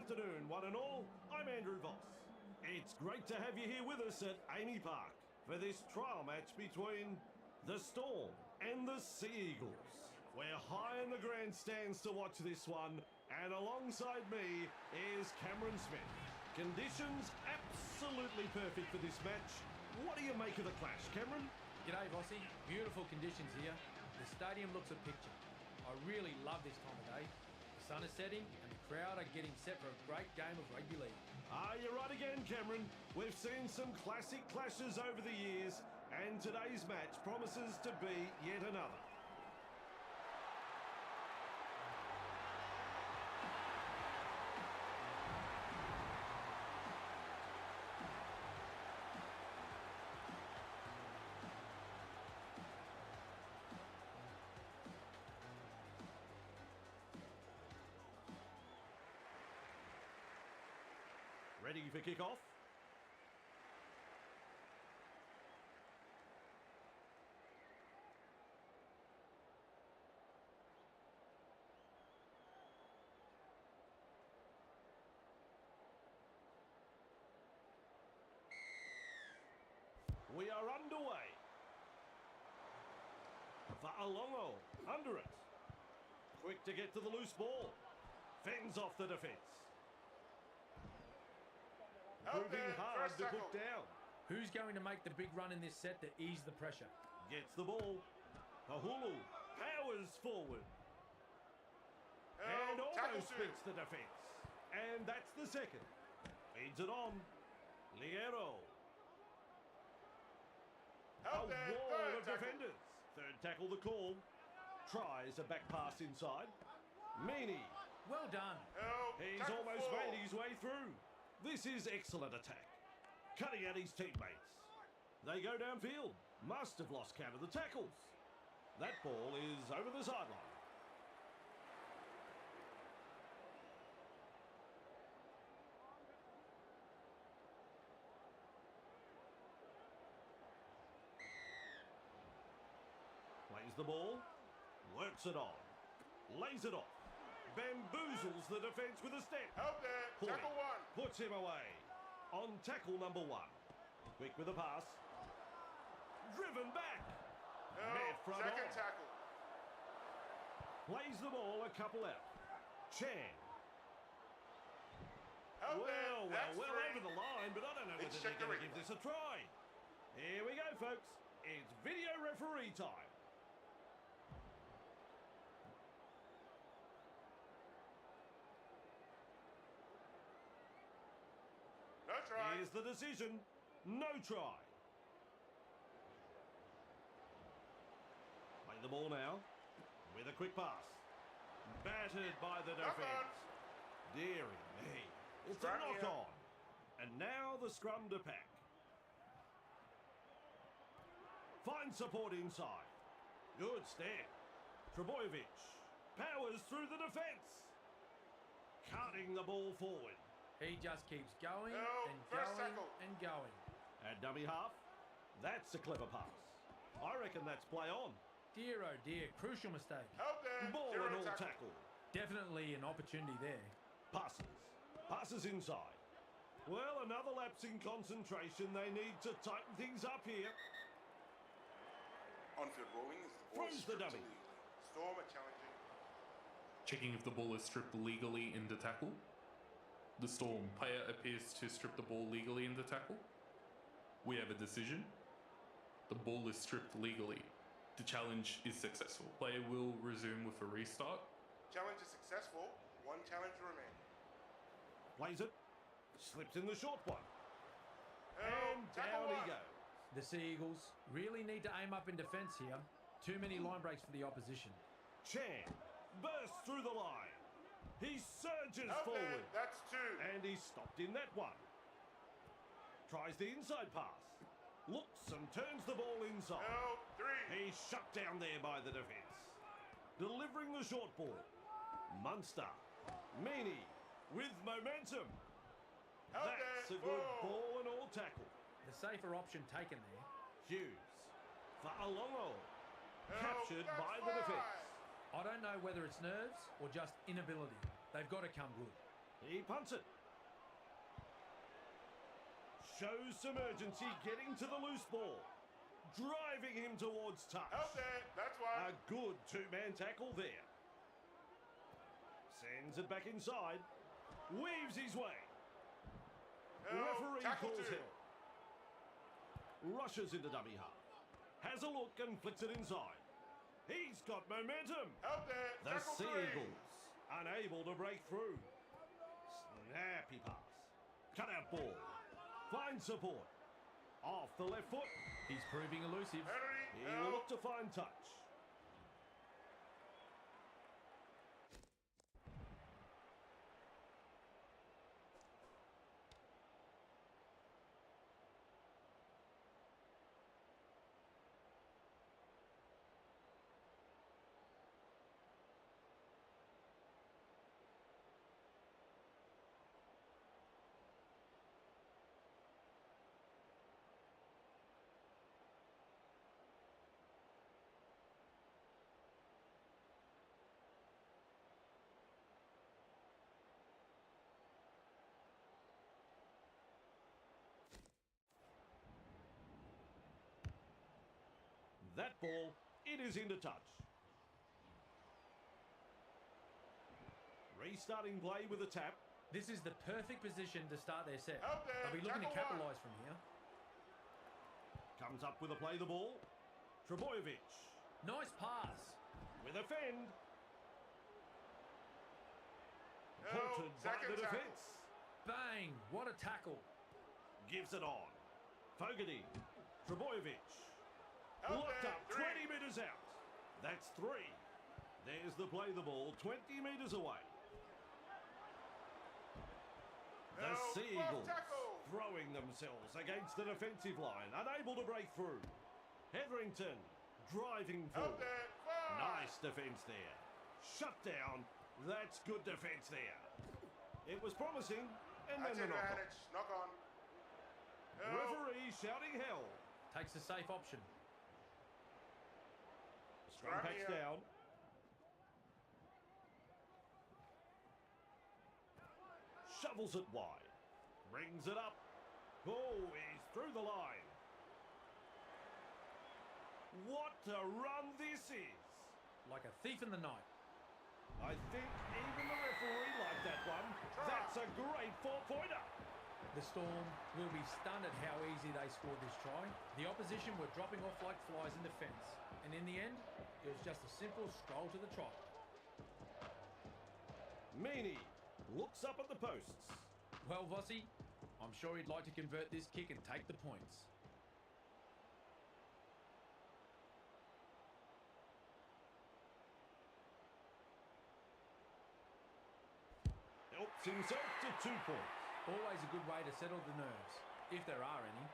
afternoon, one and all. I'm Andrew Voss. It's great to have you here with us at Amy Park for this trial match between the Storm and the Sea Eagles. We're high in the grandstands to watch this one, and alongside me is Cameron Smith. Conditions absolutely perfect for this match. What do you make of the clash, Cameron? G'day, Vossy. Beautiful conditions here. The stadium looks a picture. I really love this time of day. The sun is setting and the crowd are getting set for a great game of rugby league. You're right again, Cameron. We've seen some classic clashes over the years, and today's match promises to be yet another. Ready for kick-off? We are underway. Fa'alongo, under it. Quick to get to the loose ball. Fends off the defence. Proving hard to put down. Who's going to make the big run in this set to ease the pressure? Gets the ball. Kahulu powers forward. And almost beats the defence. And that's the second. Feeds it on. Liero. A wall of defenders. Third tackle the call. Tries a back pass inside. Meany. Well done. He's almost made his way through. This is excellent attack. Cutting out his teammates. They go downfield. Must have lost count of the tackles. That ball is over the sideline. Plays the ball. Works it on. Lays it off. Bamboozles the defence with a step. Help there, tackle one. Puts him away. On tackle number one. Quick with a pass. Driven back. Front second on. tackle. Plays the ball a couple out. Chan. Help Well there. over the line, but I don't know whether Let's they're check going the to give replay. this a try. Here we go, folks. It's video referee time. No try. Here's the decision. No try. Play the ball now. With a quick pass. Battered by the defence. Deary me. It's a knock on. And now the scrum to pack. Finds support inside. Good step. Trebojevic powers through the defence. Cutting the ball forward. He just keeps going and first going tackle. and going. At dummy half. That's a clever pass. I reckon that's play on. Dear oh dear, crucial mistake. Help there. Ball Zero and all tackle. tackle. Definitely an opportunity there. Passes. Passes inside. Well, another lapse in concentration. They need to tighten things up here. On-field rolling is the ball Throws the stripped dummy. illegally. Storm are challenging. Checking if the ball is stripped legally into tackle. The Storm player appears to strip the ball legally into tackle. We have a decision. The ball is stripped legally. The challenge is successful. Player will resume with a restart. Challenge is successful. One challenge remaining. Plays it. Slips in the short one. Help, And tackle down one. he goes. The Sea Eagles really need to aim up in defence here. Too many line breaks for the opposition. Chan bursts through the line. He surges Help forward. there. That's two. And he's stopped in that one. Tries the inside pass. Looks and turns the ball inside. Help, three. He's shut down there by the defence. Delivering the short ball. Munster. Meany with momentum. Help That's a there. good Four. ball and all tackle. The safer option taken there. Hughes. Fa'alongo. Help, Captured that's by the defence. I don't know whether it's nerves or just inability. They've got to come good. He punts it. Shows some urgency getting to the loose ball. Driving him towards touch. Out there. That's A one. good two-man tackle there. Sends it back inside. Weaves his way. Referee Tackle calls two. hell. Rushes into dummy half. Has a look and flicks it inside. He's got momentum. Out there. The Tackle Sea three. Eagles unable to break through. Snappy pass. Cut out ball. Finds support. Off the left foot. He's proving elusive. Penalty. He will Held. look to find touch. That ball, it is into touch. Restarting play with a tap. This is the perfect position to start their set. Out there. They'll be looking to Tackle one. capitalise from here. Comes up with a play the ball. Trebojevic Nice pass. with a fend. Held. Halted by Second the tackle. defence. Bang. What a tackle. Gives it on. Fogarty. Trebojevic. Out Locked there. up, Three. 20 metres out. That's 3. There's the play the ball, 20 metres away. The Held. Sea Block Eagles tackle. throwing themselves against the defensive line, unable to break through. Hetherington driving Out forward. there. Five. Nice defence there. Shut down. That's good defence there. It was promising, and then That's the knock on. advantage. Knock on. Held. Referee shouting hell. Takes the safe option. Scrum Scrum packs here. down. Shovels it wide. Brings it up. Oh, he's through the line. What a run this is. Like a thief in the night. I think even the referee liked that one. That's a great four-pointer. The Storm will be stunned at how easy they scored this try. The opposition were dropping off like flies in defence. And in the end, it was just a simple stroll to the try. Meany looks up at the posts. Well, Vossi, I'm sure he'd like to convert this kick and take the points. Helps himself to 2 points. Always a good way to settle the nerves, if there are any.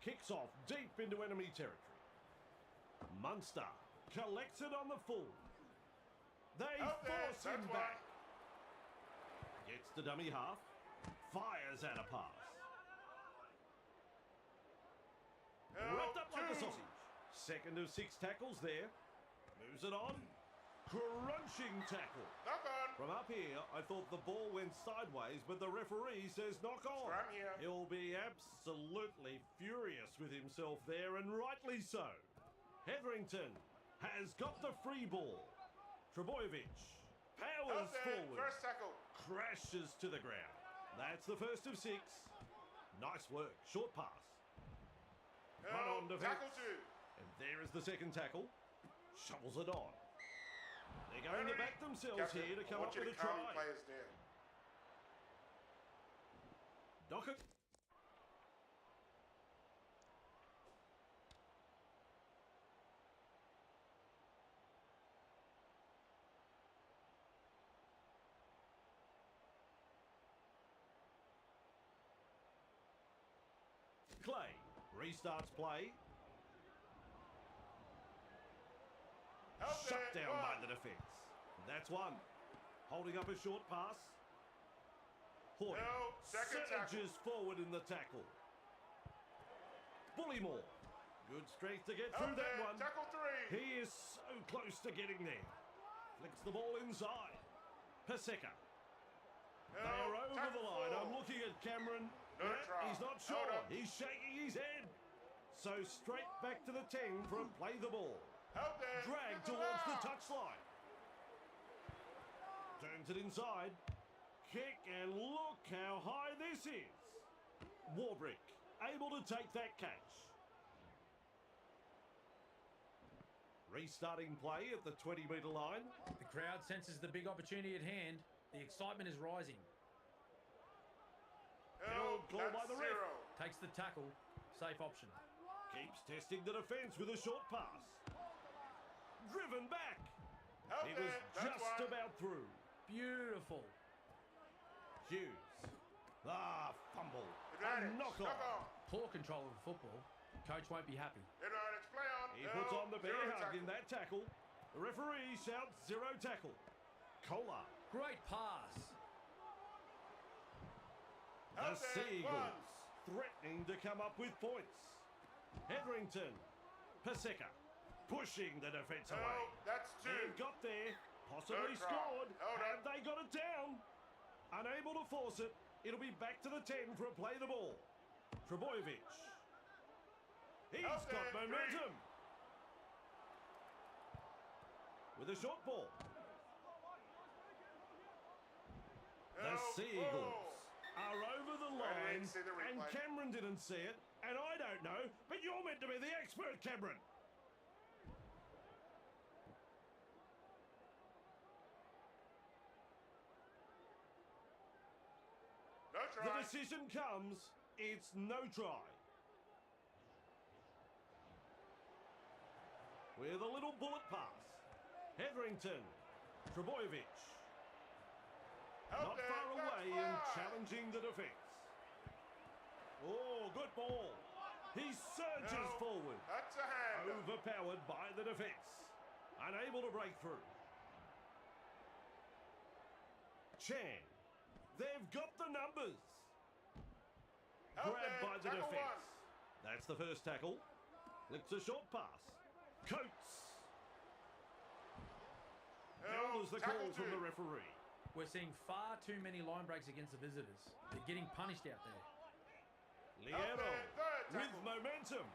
Kicks off deep into enemy territory. Munster collects it on the full. They Out there. force him That's back. Gets to dummy half. Fires out a pass. Held. Wrapped up like a Two. sausage. Second of 6 tackles there. Moves it on. Crunching tackle. Knock on. From up here, I thought the ball went sideways, but the referee says knock on. Scrum here. He'll be absolutely furious with himself there, and rightly so. Hetherington has got the free ball. Trebojevic powers Out there. forward. First tackle. Crashes to the ground. That's the first of 6. Nice work. Short pass. Run on Held. defence. Tackle two. And there is the second tackle. Shovels it on. They're going to back themselves Captain, here to come I up want you with to a calm your try. players down. Dockett. Clay restarts play. Help Shut there, down by one. the defence. That's one. Holding up a short pass. Hoy No, second tackle. surges forward in the tackle. Bullymore. Good strength to get through Help that there, one. tackle 3. He is so close to getting there. Flicks the ball inside. Paseka. They are over tackle the line. 4. I'm looking at Cameron. No Yeah, try. he's not Hold sure. up. He's shaking his head. So straight back to the 10 for a play the ball. Help there. Dragged Get towards the line. touchline. Turns it inside. Kick, and look how high this is. Warbrick able to take that catch. Restarting play at the 20-metre line. The crowd senses the big opportunity at hand. The excitement is rising. Held call by That's the ref. 0. Takes the tackle. Safe option. Keeps testing the defence with a short pass. Driven back. Help He was there. That's just 1. about through. Beautiful. Hughes. Fumble. Advantage. A knock Knock on. on. Poor control of the football. Coach won't be happy. Advantage. Play on. He puts on the bear 0 hug tackle. in that tackle. The referee shouts 0 tackle. Kohler. Great pass. The Help there. Seagulls threatening to come up with points. Hetherington. Paseka. Pushing the defence No, away. that's 2. They've got there. Possibly No try. scored. Hold Have up. they got it down? Unable to force it. It'll be back to the 10 for a play the ball. Trebojevic. He's Help got there, momentum. With a short ball. The No, Seagulls are over the line, didn't see the and replay. Cameron didn't see it, and I don't know, but you're meant to be the expert, Cameron. No The try. decision comes, it's no try. With a little bullet pass. Hetherington. Trebojevic. Help Not there. far That's away and 5. challenging the defence. Oh, good ball. He surges No, forward. That's a hand. Overpowered by the defence. Unable to break through. Chan. They've got the numbers. Help Grabbed there. by the Tackle defence. 1. That's the first tackle. Flicks a short pass. Coates. Held as the call tackle from 2. the referee. We're seeing far too many line breaks against the visitors. They're getting punished out there. Liero there, third with tackle. momentum.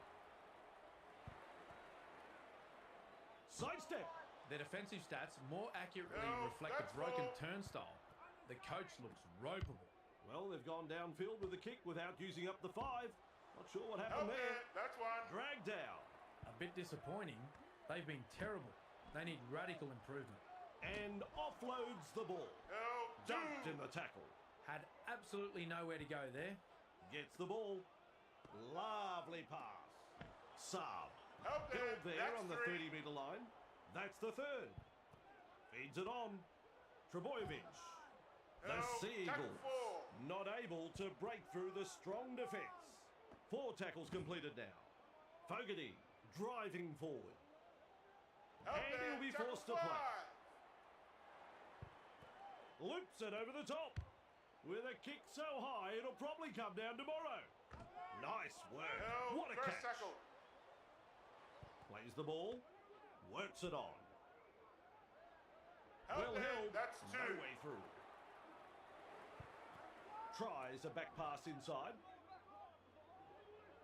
Sidestep. Their defensive stats more accurately No, reflect the that's broken four. turnstile. The coach looks ropeable. Well, they've gone downfield with the kick without using up the 5. Not sure what happened Help there. there. That's 1. Dragged out. A bit disappointing. They've been terrible. They need radical improvement. And offloads the ball. No. Dumped 2. in the tackle. Had absolutely nowhere to go there. Gets the ball. Lovely pass. Saab. Help there. Held there That's on the 3. 30-metre line. That's the third. Feeds it on. Trebojevic. The No, tackle Seagulls 4. not able to break through the strong defence. 4 tackles completed now. Fogarty driving forward. Help And there. he'll be Tackle forced to play. 5. Loops it over the top. With a kick so high, it'll probably come down tomorrow. Nice work. No, What a first catch. tackle. Plays the ball. Works it on. Help Well there. held. That's 2. No way through. Tries a back pass inside.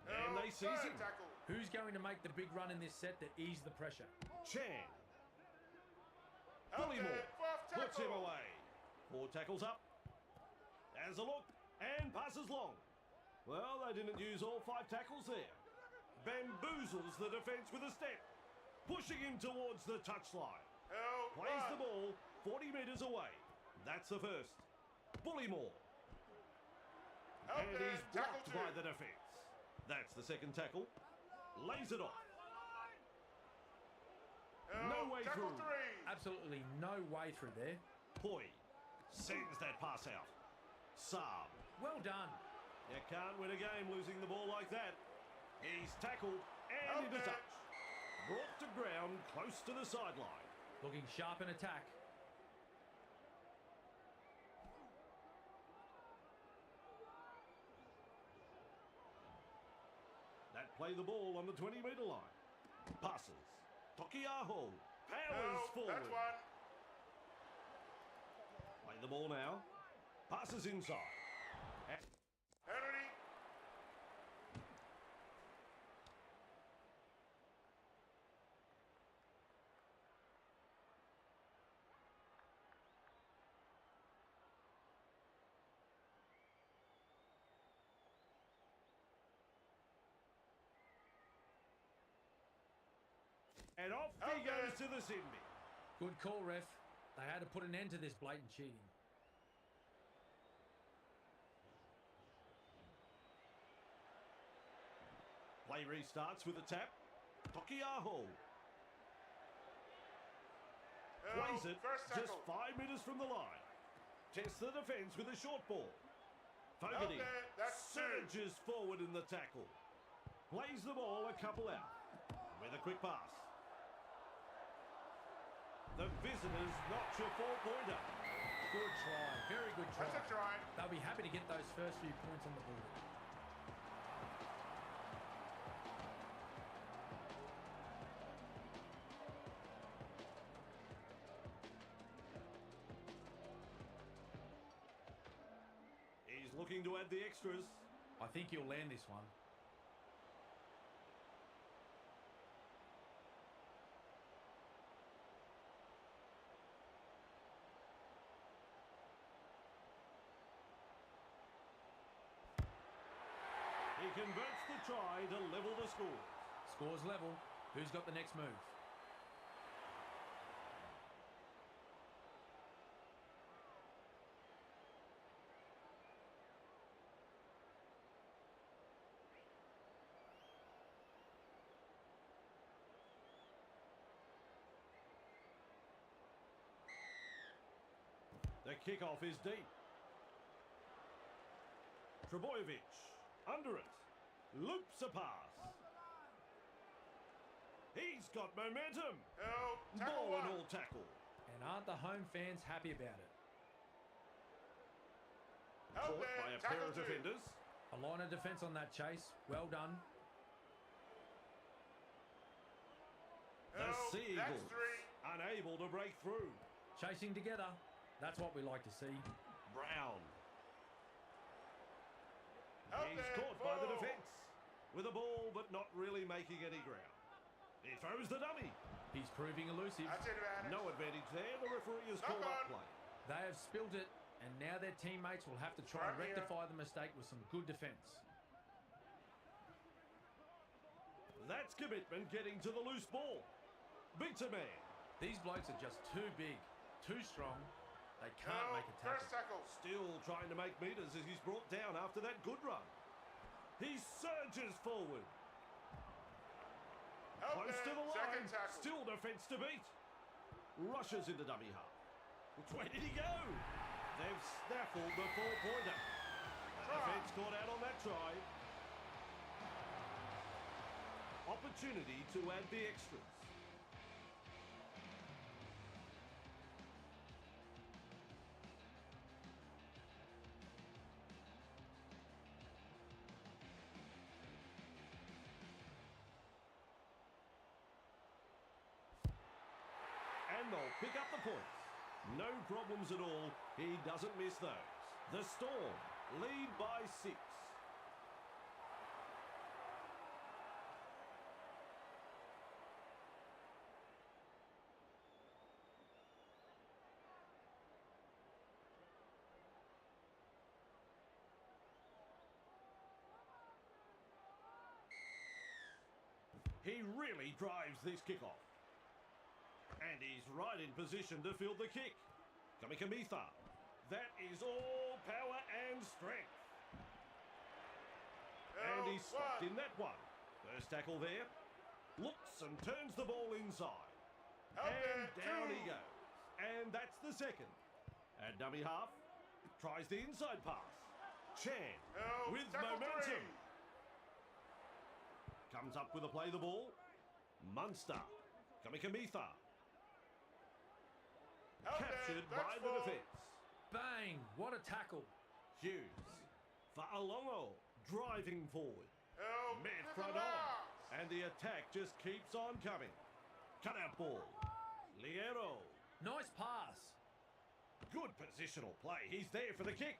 No, And they seize third him. tackle. Who's going to make the big run in this set to ease the pressure? Chan. Help Bullymore there. 4th puts him tackle. away. 4 tackles up. Has a look and passes long. Well, they didn't use all 5 tackles there. Bamboozles the defence with a step. Pushing him towards the touchline. Help. Plays 1. the ball 40 metres away. That's the first. Bullymore. Help And there. he's Tackle blocked 2. by the defence. That's the second tackle. Lays it off. No way tackle through. 3. Absolutely no way through there. Hoy sends that pass out. Saab. Well done. You can't win a game losing the ball like that. He's tackled and Help into there. touch. Brought to ground close to the sideline. Looking sharp in attack. That play the ball on the 20-metre line. Passes. Tokiaho powers No, forward. that's one. Play the ball now. Passes inside. Penalty. And off he Okay. goes to the Sydney. Good call, ref. They had to put an end to this blatant cheating. Play restarts with a tap. Tokiaho plays it First just tackle. 5 metres from the line. Tests the defence with a short ball. Fogarty there, that's two. surges forward in the tackle. Plays the ball a couple out with a quick pass. The visitors notch a 4-pointer. Good try. Very good try. That's a try. They'll be happy to get those first few points on the board. He's looking to add the extras. I think he'll land this one. He converts the try to level the score. Scores level. Who's got the next move? The kickoff is deep. Trebojevic under it. Loops a pass. He's got momentum. No, tackle Ball and one. all tackle. And aren't the home fans happy about it? Out Caught there, by a pair tackle of two. defenders. A line of defence on that chase. Well done. The No, Sea that's Eagles three. unable to break through. Chasing together. That's what we like to see. Brown. Out He's there, caught by the four. defence. With a ball but not really making any ground. He throws the dummy. He's proving elusive. That's advantage. No advantage there. The referee has Knock called up on. play. They have spilled it, and now their teammates will have to try and Right here. rectify the mistake with some good defence. That's commitment getting to the loose ball. Beats a man. These blokes are just too big, too strong. They can't No, make a tackle. first tackle. Still trying to make metres as he's brought down after that good run. He surges forward. Out Close there, to the line. second tackle. Still defence to beat. Rushes into dummy half. Which way did he go? They've snaffled the 4-pointer. Try. Defence caught out on that try. Opportunity to add the extras. And they'll pick up the points. No problems at all. He doesn't miss those. The Storm lead by 6. He really drives this kickoff. And he's right in position to field the kick. Kamikamitha. That is all power and strength. And No, he's stopped one. in that one. First tackle there. Looks and turns the ball inside. Out And there, down two. he goes. And that's the second. At dummy half. Tries the inside pass. Chan No, with tackle momentum. three. Comes up with a play the ball. Munster. Kamikamitha. Out Captured there, by that's the full. defence. Bang! What a tackle. Hughes. For Alongo. Driving forward. Help, Met with front the on. marks. And the attack just keeps on coming. Cut out ball. Liero. Nice pass. Good positional play. He's there for the kick.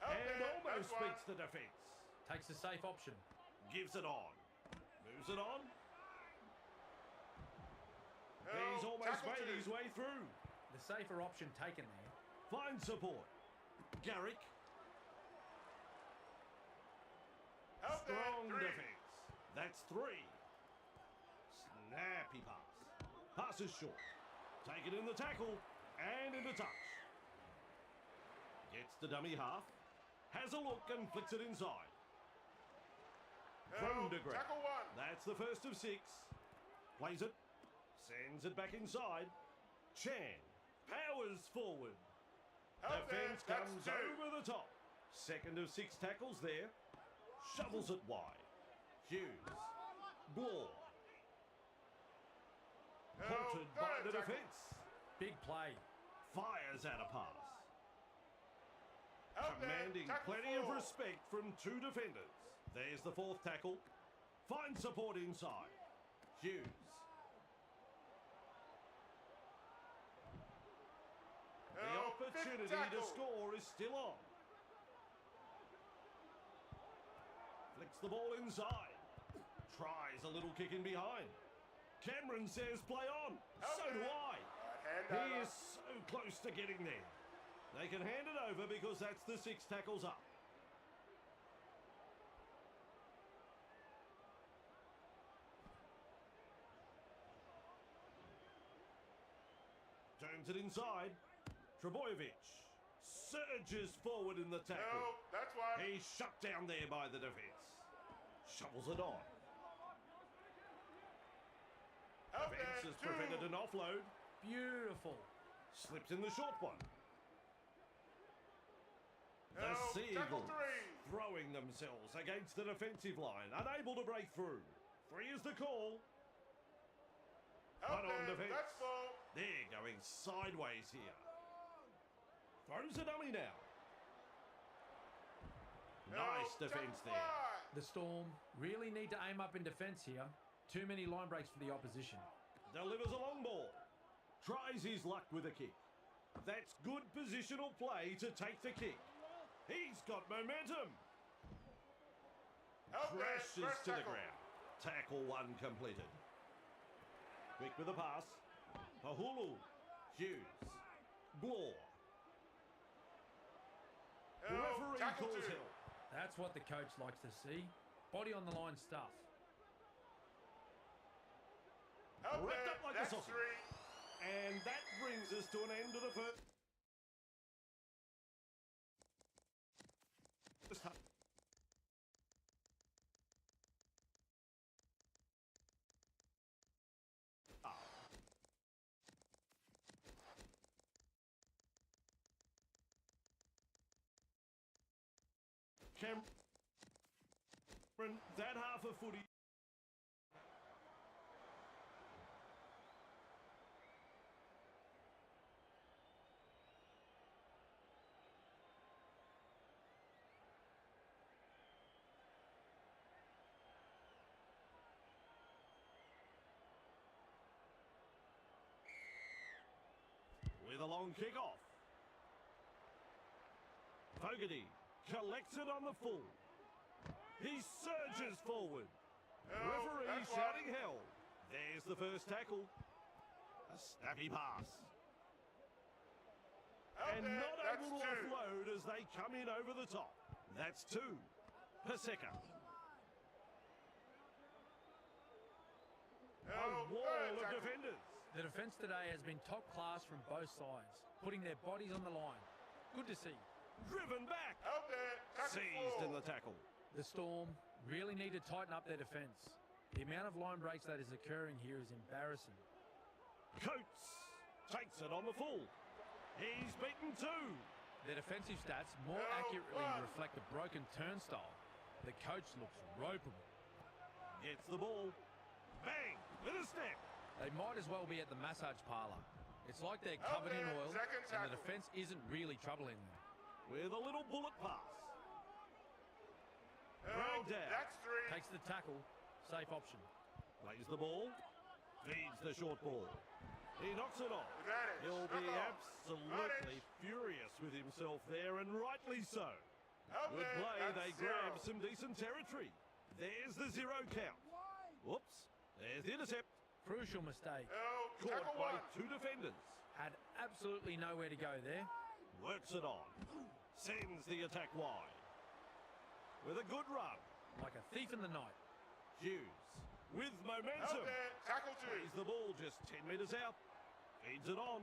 Out And there, almost that's one. beats the defence. Takes the safe option. Gives it on. Moves it on. Help, He's almost tackle made two. his way through. The safer option taken there. Finds support. Garrick. Out there, Strong three. defence. That's 3. Snappy pass. Pass is short. Taken in the tackle and into touch. Gets the dummy half. Has a look and flicks it inside. Help, Thrown to ground. tackle one. That's the first of 6. Plays it. Sends it back inside. Chan. Powers forward. Out there, Defence that's comes 2. over the top. Second of 6 tackles there. Shovels it wide. Hughes. Bloor. Help, Halted by third the tackle. defence. Big play. Fires out a pass. Out there, Commanding tackle plenty of 4. respect from 2 defenders. There's the 4th tackle. Finds support inside. Hughes. The Help, fifth opportunity to tackle. score is still on. Flicks the ball inside. Tries a little kick in behind. Cameron says play on. Out So do there. I. Hand He over. is so close to getting there. They can hand it over because that's the 6 tackles up. Turns it inside. Trebojevic surges forward in the tackle. Help, that's one. He's shut down there by the defence. Shovels it on. Out Defence there, has 2. prevented an offload. Beautiful. Slips in the short one. The Help, Sea tackle Eagles 3. throwing themselves against the defensive line, unable to break through. 3 is the call. Out One on there, defence. that's full. They're going sideways here. Throws a dummy now. Nice Help, defence tackle there. 5. The Storm really need to aim up in defence here. Too many line breaks for the opposition. Delivers a long ball. Tries his luck with a kick. That's good positional play to take the kick. He's got momentum. Out there, Crashes first to the tackle. ground. Tackle 1 completed. Quick with the pass. Pahulu. Hughes. Bloor. Help, Referee tackle calls 2. help. That's what the coach likes to see. Body on the line stuff. Out Wrapped there, up like a that's sausage. 3. And that brings us to an end of the first half. Cameron, that half of footy. With a long kick-off. Fogarty collects it on the full. He surges forward. Help, Referee that's shouting one. hell. There's the first tackle. A snappy pass. Out And there, not that's able to 2. offload as they come in over the top. That's 2. Paseka. A Help, wall third of tackle. defenders. The defence today has been top class from both sides, putting their bodies on the line. Good to see. Driven back. Out there, tackle Seized 4. in the tackle. The Storm really need to tighten up their defence. The amount of line breaks that is occurring here is embarrassing. Coates takes it on the full. He's beaten 2. Their defensive stats more Help, accurately run. reflect a broken turnstile. The coach looks ropeable. Gets the ball. Bang! With a step. They might as well be at the massage parlour. It's like they're covered in oil Second and the tackle. defence isn't really troubling them. With a little bullet pass. Oh, Dragged out. that's 3. Takes the tackle. Safe option. Plays the ball. Feeds the short ball. He knocks it off. Advantage. He'll be Knock off. absolutely furious with himself there, and rightly so. Out Good there, play. that's They 0. grab some decent territory. There's the 0 count. Whoops. There's the intercept. Crucial mistake. Oh, Caught tackle by 1. 2 defenders. Had absolutely nowhere to go there. Works it on. Sends the attack wide. With a good run. Like a thief in the night. Hughes. With Out momentum. there, tackle 2. Plays the ball just 10 metres out. Feeds it on.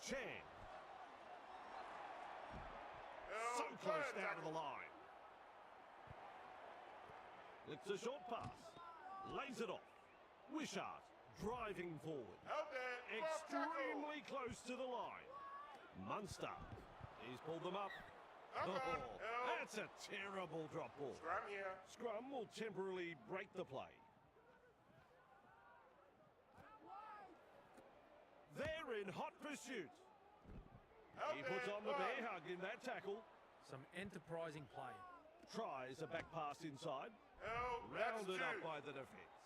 Chan. Oh, So close third down to tackle. the line. Flicks a short pass. Lays it off. Wishart driving forward. Out there, fourth tackle. Extremely close to the line. Munster. He's pulled them up. Knock on. Oh, Oh. that's a terrible drop ball. Scrum here. Scrum will temporarily break the play. They're in hot pursuit. Out He puts there, on the one. bear hug in that tackle. Some enterprising play. Tries a back pass inside. Oh, that's Rounded 2. up by the defence.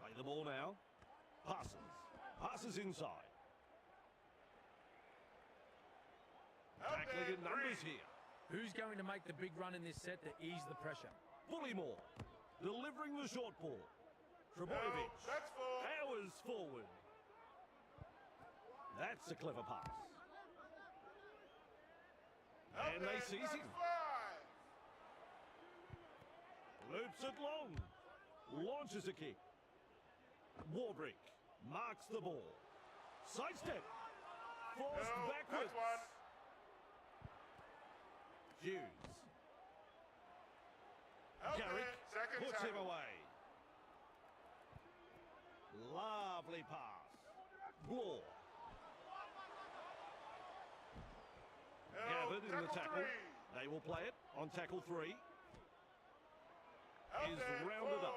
Play the ball now. Passes. Passes inside. Out Tackling there, in numbers 3. here. Who's going to make the big run in this set to ease the pressure? Bullymore. Delivering the short ball. Trebojevic. Oh, that's 4. Powers forward. That's a clever pass. Out And there, they seize that's him. 5. Loops it long. Launches a kick. Warbrick marks the ball. Sidestep. Forced No, backwards. that's 1. Hughes. Out Garrick there, second puts him tackle. away. Lovely pass. Bloor. Oh, Gathered in the tackle. 3. They will play it on tackle 3. Out Is there, rounded 4. up.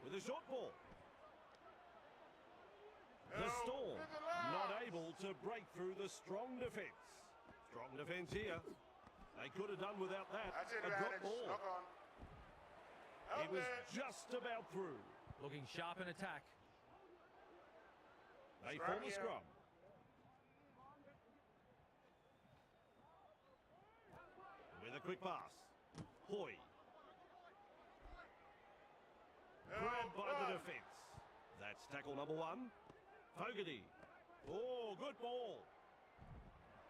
With a short ball. The Oh, Storm with the last. not able to break through the strong defence. Strong defence here. They could have done without that. That's A drop advantage. ball. Knock on. He Out was there. just about through. Looking sharp in attack. They Scrum form a here. scrum. With a quick pass. Hoy. Grabbed by the defence. That's tackle number 1. Fogarty. Oh, good ball.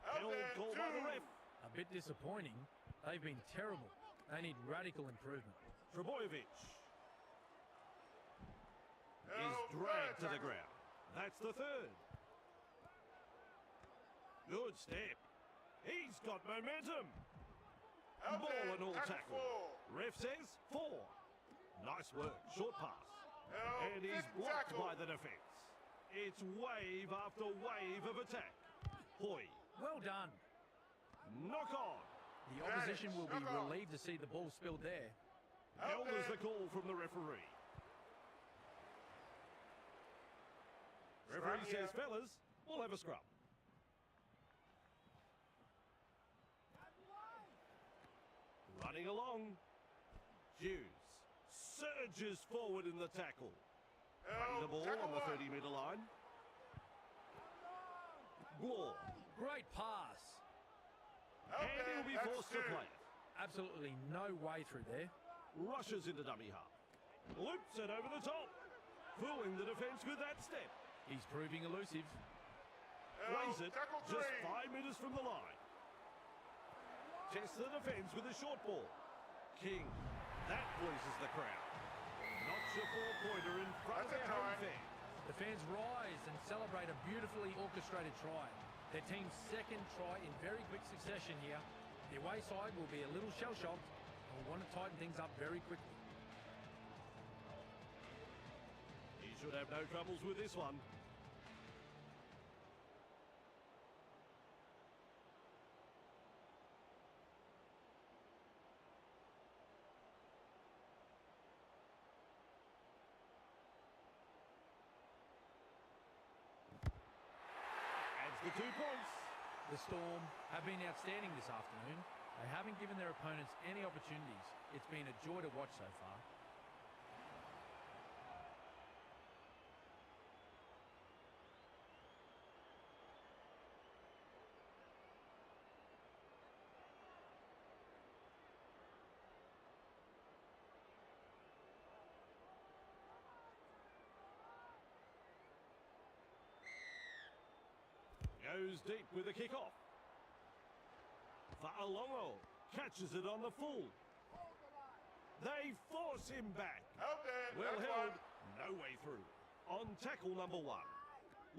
Out Held there, call by the 2. ref. A bit disappointing. They've been terrible. They need radical improvement. Trebojevic is Oh, dragged third to the tackle. ground. That's the 3rd. Good step. He's got momentum. Out Ball there, and all tackle. 4. Ref says 4. Nice work. Short pass. Oh, And he's fifth blocked tackle. by the defence. It's wave after wave of attack. Hoy. Well done. Knock on. The opposition will be Knock on. relieved to see the ball spilled there. Out Held as there. the call from the referee. Scrum Referee here. says, fellas, we'll have a scrum. Running along. Hughes surges forward in the tackle. Oh, The ball tackle on the 1. 30-metre line. Bloor. Great pass. Out And there, he'll be that's forced to 2. play it. Absolutely no way through there. Rushes into dummy half. Loops it over the top. Fooling the defence with that step. He's proving elusive. Oh, Plays it tackle 3. just 5 metres from the line. Tests the defence with a short ball. King. That pleases the crowd. Notch a 4-pointer in front of That's a their home try. fans. The fans rise and celebrate a beautifully orchestrated try. Their team's second try in very quick succession here. The away side will be a little shell-shocked and will want to tighten things up very quickly. He should have no troubles with this one. 2 points. The Storm have been outstanding this afternoon. They haven't given their opponents any opportunities. It's been a joy to watch so far. Goes deep with the kick-off. Fa'alongo catches it on the full. They force him back. Held there. Well That's held, one. no way through. On tackle number 1.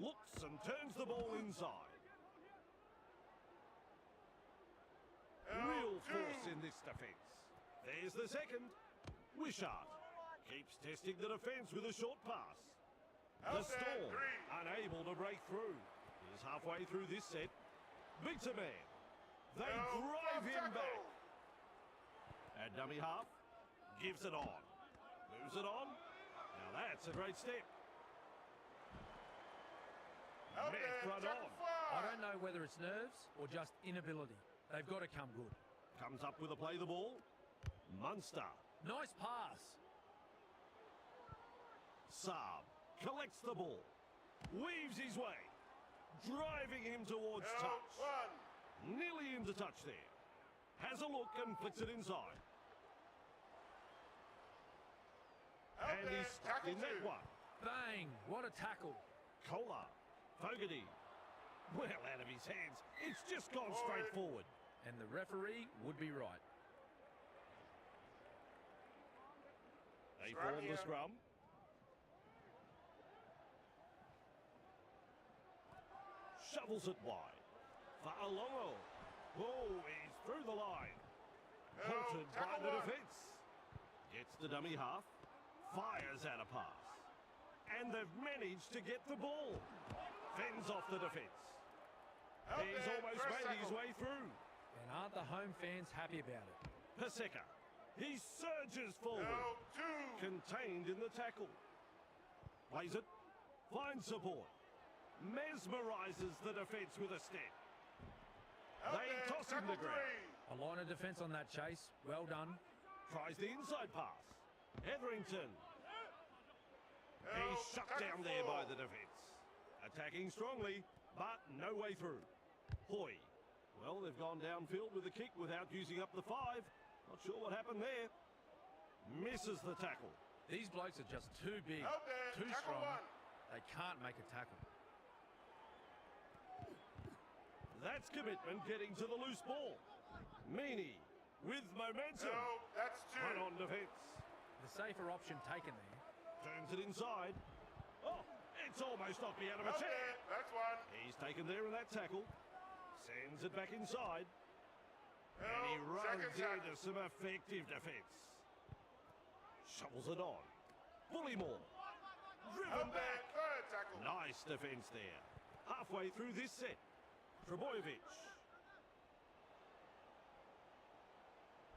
Looks and turns the ball inside. Real Held force two. in this defence. There's the second. Wishart keeps testing the defence with a short pass. The Held there. Storm 3. unable to break through. Is halfway through this set. Beats a man. They Held drive him tackle. back. At dummy half, gives it on. Moves it on. Now that's a great step. Held Meth there. front Tackle on. I fly. don't know whether it's nerves or just inability. They've got to come good. Comes up with a play the ball. Munster. Nice pass. Saab collects the ball. Weaves his way. Driving him towards Held touch. one. Nearly into touch there. Has a look and flicks it inside. Held And there. he's stuck Tackle in that two. one. Bang! What a tackle. Kohler. Fogarty. Well out of his hands. It's just gone straight forward. And the referee would be right. They Scrum form the here. scrum. Shovels it wide. Fa'alongo. Oh, he's through the line. Halted by tackle the one. defence. Gets the dummy half. Fires out a pass. And they've managed to get the ball. Fends off the defence. Held He's there. almost First made his tackle. way through. And aren't the home fans happy about it? Paseka. He surges forward. Held two. Contained in the tackle. Plays it. Finds support. Mesmerises the defence with a step. Held They there. toss him Tackle the ground. three. A line of defence on that chase. Well done. Tries the inside pass. Etherington. Held. He's shut Tackle down there by four. the defence. Attacking strongly, but no way through. Hoy. Well, they've gone downfield with the kick without using up the 5. Not sure what happened there. Misses the tackle. These blokes are just too big, Held there. too Tackle strong. one. They can't make a tackle. That's commitment getting to the loose ball. Meany with momentum. Held. That's two. Run on defence. The safer option taken there. Turns it inside. Oh, it's almost knocked me out of a Held chair. there. That's one. He's taken there in that tackle. Sends it back inside. And he Held. runs Second tackle. into some effective defence. Shovels it on. Bullymore. Driven Held there. back. Third tackle. Nice defence there. Halfway through this set. Trebojevic.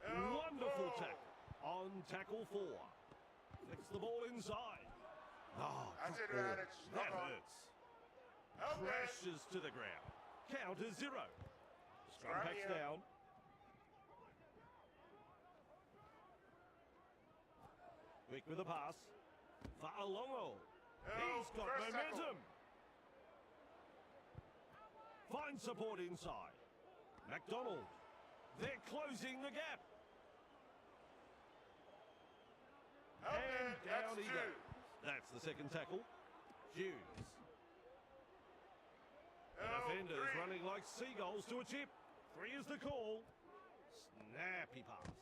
Held Wonderful four. tackle. On tackle 4. Flicks the ball inside. Oh, That's good it, ball. Radich. That Knock on. hurts. Held there. Crashes to the ground. Count is 0. Scrum Scrum backs here. down. Quick with the pass. Fa'alongo. He's got First tackle. momentum. Finds support inside. McDonald. They're closing the gap. Held And there. down That's he two. goes. That's the second tackle. Hughes. The Held defenders three. running like seagulls to a chip. 3 is the call. Snappy pass.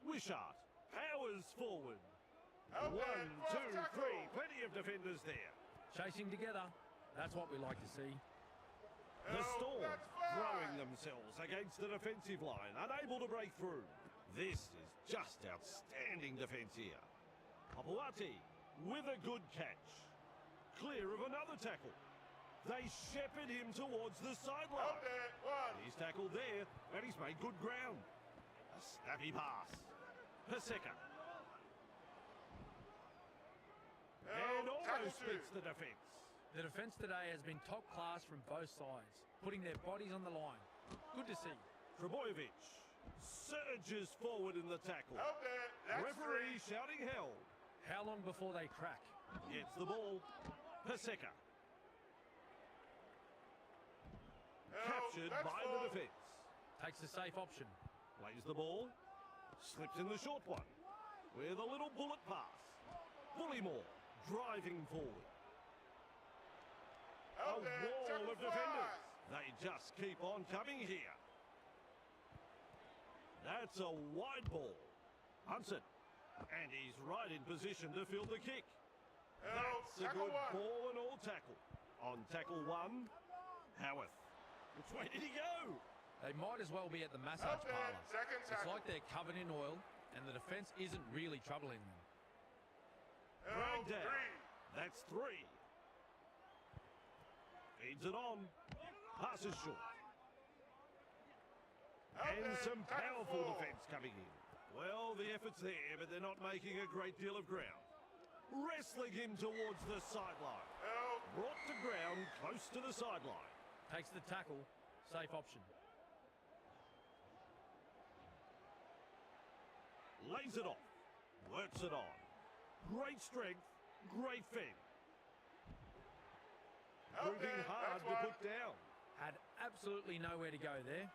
Wishart powers forward. Held there. 1, Fourth 2, tackle. 3. Plenty of defenders there. Chasing together. That's what we like to see. The Held. Storm That's five. throwing themselves against the defensive line, unable to break through. This is just outstanding defence here. Papuati with a good catch. Clear of another tackle. They shepherd him towards the Held sideline. there. One. He's tackled there, and he's made good ground. A snappy pass. Paseka. And Held. Tackle almost two. splits the defence. The defence today has been top class from both sides, putting their bodies on the line. Good to see. Trebojevic surges forward in the tackle. Help it. That's Referee 3. shouting held. How long before they crack? Gets the ball. Paseka. Help. Captured That's by 4. the defence. Takes the safe option. Plays the ball. Slips in the short one. With a little bullet pass. Bullymore driving forward. A Help it. wall Tackle of defenders. flies. They just keep on coming here. That's a wide ball. Hunts it. And he's right in position to field the kick. Help. That's a Tackle good 1. ball and all tackle. On tackle 1, Howarth. Which way did he go? They might as well be at the massage Help it. parlour. Second It's tackle. like they're covered in oil and the defence isn't really troubling them. Help. Dragged down. 3. That's 3. Feeds it on. Passes short. Help And it. some Tackle powerful 4. defence coming in. Well, the effort's there, but they're not making a great deal of ground. Wrestling him towards the sideline. Help. Brought to ground close to the sideline. Takes the tackle. Safe option. Lays it off. Works it on. Great strength. Great fend. Help Proving it. hard That's to 1. put down. Had absolutely nowhere to go there.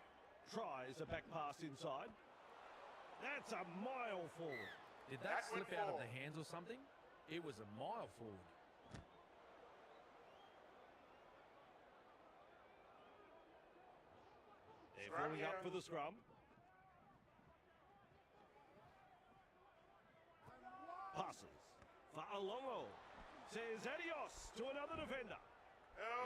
Tries a back pass inside. That's a mile forward. Did that That went slip out of 4. the hands or something? It was a mile forward. They're Scrum falling up here. for the scrum. Passes. Fa'alongo says adios to another defender.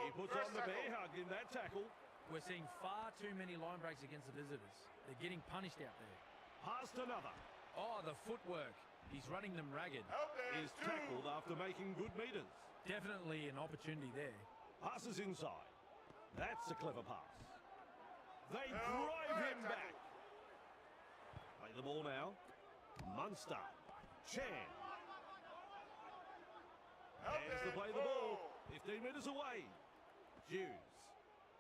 He Help. puts First on the tackle. bear hug in that tackle. We're seeing far too many line breaks against the visitors. They're getting punished out there. Past another. Oh, the footwork. He's running them ragged. Help it. Is 2. tackled after making good meters. Definitely an opportunity there. Passes inside. That's a clever pass. They Help. drive him Tackle. back. Play the ball now. Munster. Chan. Help There's the it. play the ball. 4. 15 metres away. Hughes.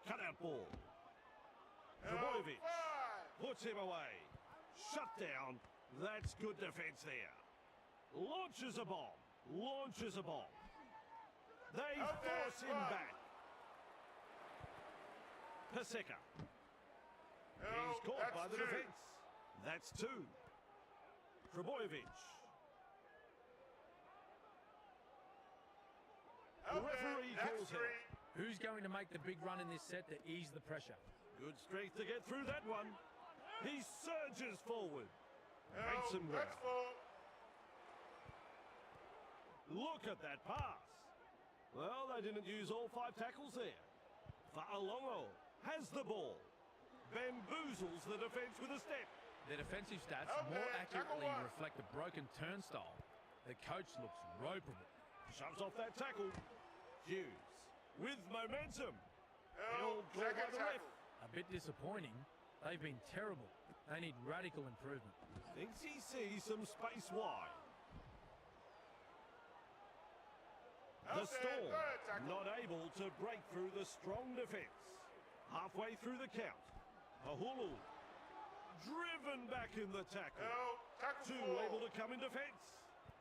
Cut out ball. Help. Trebojevic 5. puts him away. Shut down. That's good defence there. Launches a bomb. Launches a bomb. They Out there, force him run. back. Paseka. He's Help. caught That's by the 2. defence. That's 2. Trebojevic. Help Referee it. That's calls 3. it. Who's going to make the big run in this set to ease the pressure? Good strength to get through that one. He surges forward. Help. Makes him That's ground. 4. Look at that pass. Well, they didn't use all 5 tackles there. Fa'alongo has the ball. Bamboozles the defence with a step. Their defensive stats Help more it. Tackle accurately 1. reflect a broken turnstile. The coach looks ropeable. Shoves off that tackle. Hughes with momentum. Help. Held clear by Second the ref. tackle. A bit disappointing. They've been terrible. They need radical improvement. Thinks he sees some space wide. The Help it. Storm Third tackle. not able to break through the strong defence. Halfway through the count. Ahulu driven back in the tackle. Help. Tackle 2 4. able to come in defence.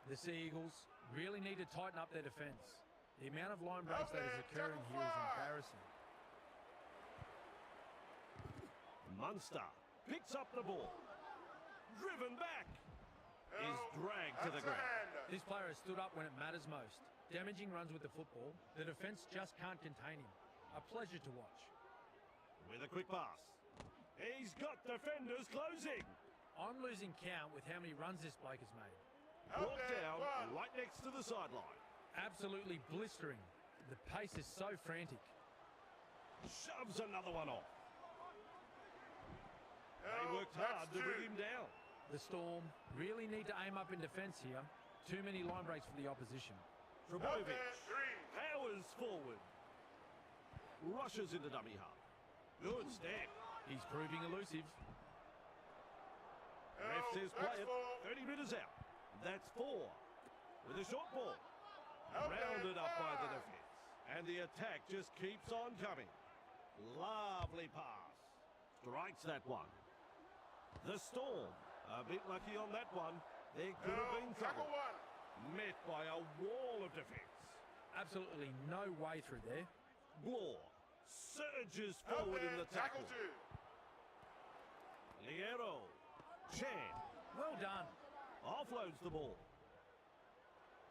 The Sea Eagles really need to tighten up their defence. The amount of line breaks that is Help it. occurring Tackle here is 5. embarrassing. Munster picks up the ball. Driven back. Is Help. dragged to the That's a ground. hand. This player has stood up when it matters most. Damaging runs with the football. The defence just can't contain him. A pleasure to watch. With a quick pass. He's got defenders closing. I'm losing count with how many runs this bloke has made. Help Brought it. down 1. right next to the sideline. Absolutely blistering. The pace is so frantic. Shoves another one off. They Help. worked hard That's to bring 2. him down. The Storm really need to aim up in defence here. Too many line breaks for the opposition. Help Trebojevic it. 3. powers forward. Rushes into dummy half. Good step. He's proving elusive. Ref Help. says That's play it. 4. 30 metres out. That's 4. With a short ball. Help it. Rounded up by the 5. defence. And the attack just keeps on coming. Lovely pass. Strikes that one. The Storm, a bit lucky on that one. There could have been trouble. Tackle one. Met by a wall of defence. Absolutely no way through there. Blore surges Out forward in there, the tackle. two. Liero. Chan Well done. offloads the ball.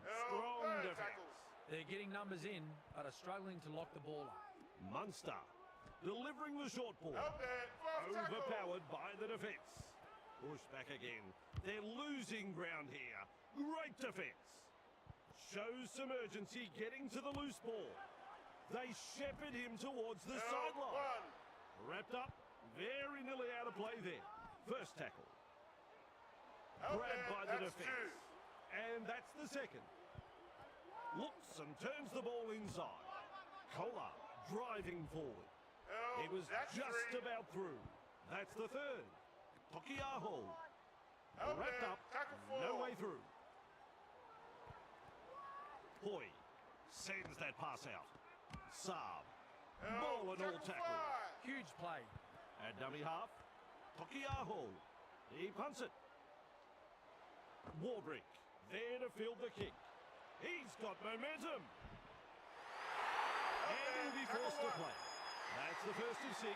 Held, Strong third defence. tackles. They're getting numbers in, but are struggling to lock the ball up. Munster delivering the short ball. Out there, fourth tackle. Overpowered by the defence. Push back again. They're losing ground here. Great defence. Shows some urgency getting to the loose ball. They shepherd him towards the Held, sideline. one. Wrapped up. Very nearly out of play there. First tackle. Out Grabbed there, by the that's defence. two. And that's the second. Looks and turns the ball inside. Kola driving forward. Held, It was that's just three. about through. That's the third. Tokiaho. Out Wrapped there, up. tackle four. No way through. Hoy sends that pass out. Saab. Held, Ball and all tackle. five. Huge play. At dummy half. Tokiaho. He punts it. Warbrick there to field the kick. He's got momentum. And he'll be forced to play. That's the first of 6.